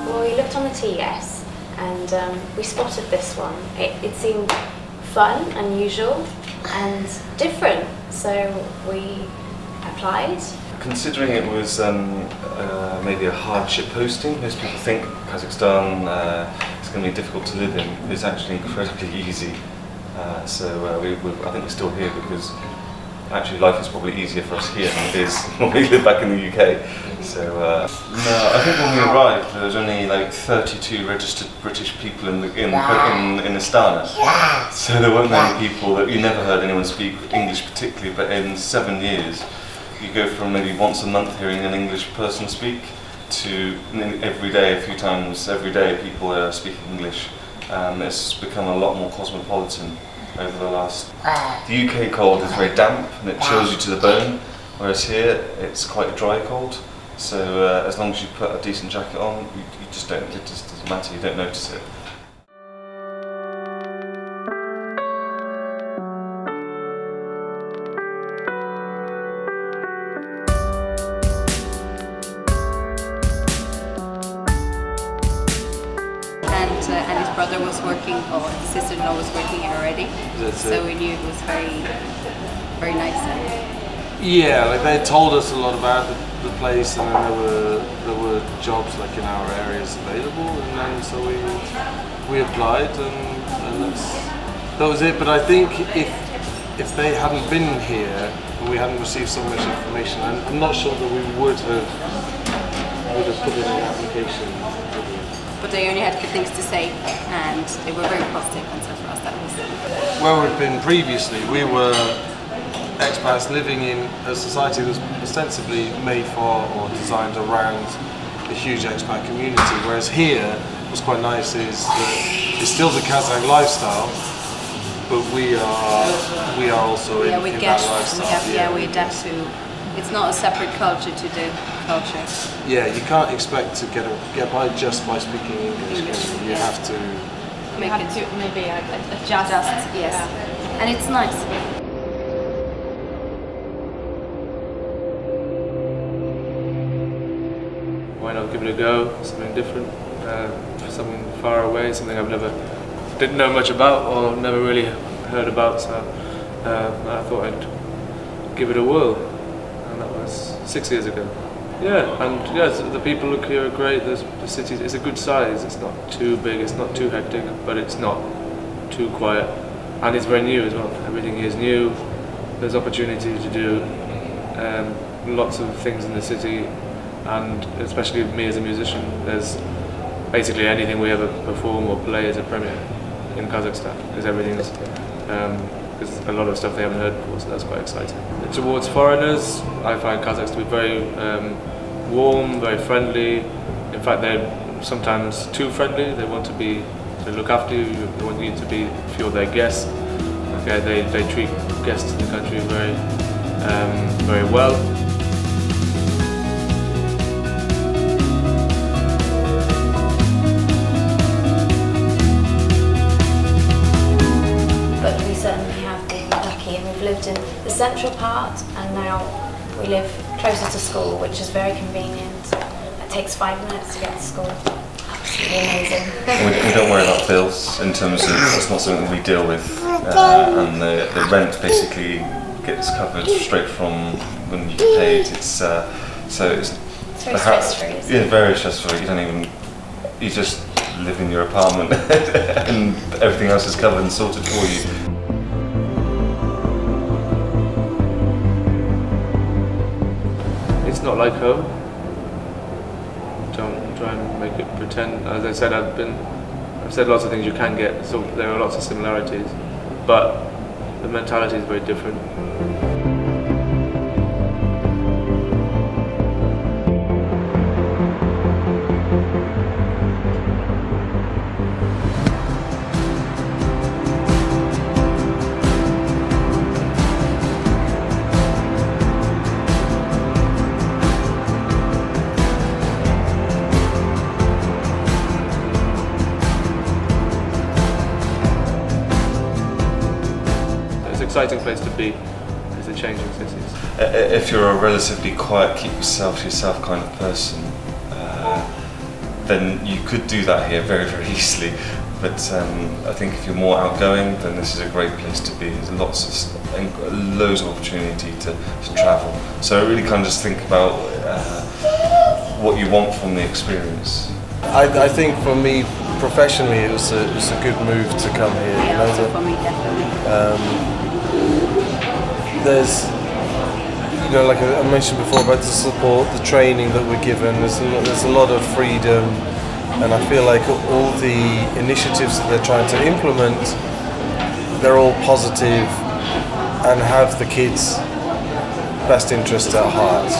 Well, we looked on the TES and we spotted this one. It seemed fun, unusual and different, so we applied. Considering it was maybe a hardship posting, most people think Kazakhstan is going to be difficult to live in. It's actually incredibly easy. I think we're still here because actually life is probably easier for us here than it is when we live back in the UK. So no, I think when we arrived there was only like 32 registered British people in Astana. So there weren't many people that you never heard anyone speak English particularly, but in 7 years you go from maybe once a month hearing an English person speak to every day, a few times every day people are speaking English. It's become a lot more cosmopolitan over the last... The UK cold is very damp and it chills you to the bone, whereas here it's quite a dry cold. So as long as you put a decent jacket on, you just don't, it just doesn't matter, you don't notice it. And his brother was working, or his sister-in-law was working here already. So we knew it was very, very nice. Yeah, like they told us a lot about the place, and then there were jobs like in our areas available, and then so we applied, and that was it. But I think if they hadn't been here and we hadn't received so much information, I'm not sure that we would have put in an application. But they only had good things to say, and they were very positive, and so for us that was... Where we'd been previously, we were expats living in a society that was ostensibly made for or designed around a huge expat community, whereas here, what's quite nice is that it's still the Kazakh lifestyle, but we are also in that lifestyle. We adapt to... It's not a separate culture to the culture. Yeah, you can't expect to get by just by speaking English. You have to maybe adjust. Yes, yeah. And it's nice. Why not give it a go? Something different, something far away, something didn't know much about or never really heard about. So I thought I'd give it a whirl. That was 6 years ago. Yeah, and yes, the people look here are great. The city is a good size. It's not too big, it's not too hectic, but it's not too quiet. And it's very new as well. Everything here is new. There's opportunity to do lots of things in the city, and especially me as a musician, there's basically anything we ever perform or play as a premiere in Kazakhstan, because everything's because a lot of stuff they haven't heard before, so that's quite exciting. Towards foreigners, I find Kazakhs to be very warm, very friendly. In fact, they're sometimes too friendly. They want to look after you. They want you to feel their guest. Okay, they treat guests in the country very well. We've lived in the central part, and now we live closer to school, which is very convenient. It takes 5 minutes to get to school. Absolutely amazing. We don't worry about bills in terms of it's not something we deal with, and the rent basically gets covered straight from when you get paid. It's very stress-free. Yeah, very stress-free. You just live in your apartment, and everything else is covered and sorted for you. It's not like home. Don't try and make it pretend. As I said, I've said lots of things you can get, so there are lots of similarities, but the mentality is very different. Exciting place to be. It's a changing cities. If you're a relatively quiet, keep yourself to yourself kind of person, then you could do that here very, very easily. But I think if you're more outgoing, then this is a great place to be. There's loads of opportunity to travel. So really kind of just think about what you want from the experience. I think for me, professionally, it was a good move to come here. Yeah, also for me, definitely. There's, like I mentioned before about the support, the training that we're given. There's a lot of freedom, and I feel like all the initiatives that they're trying to implement, they're all positive and have the kids' best interest at heart.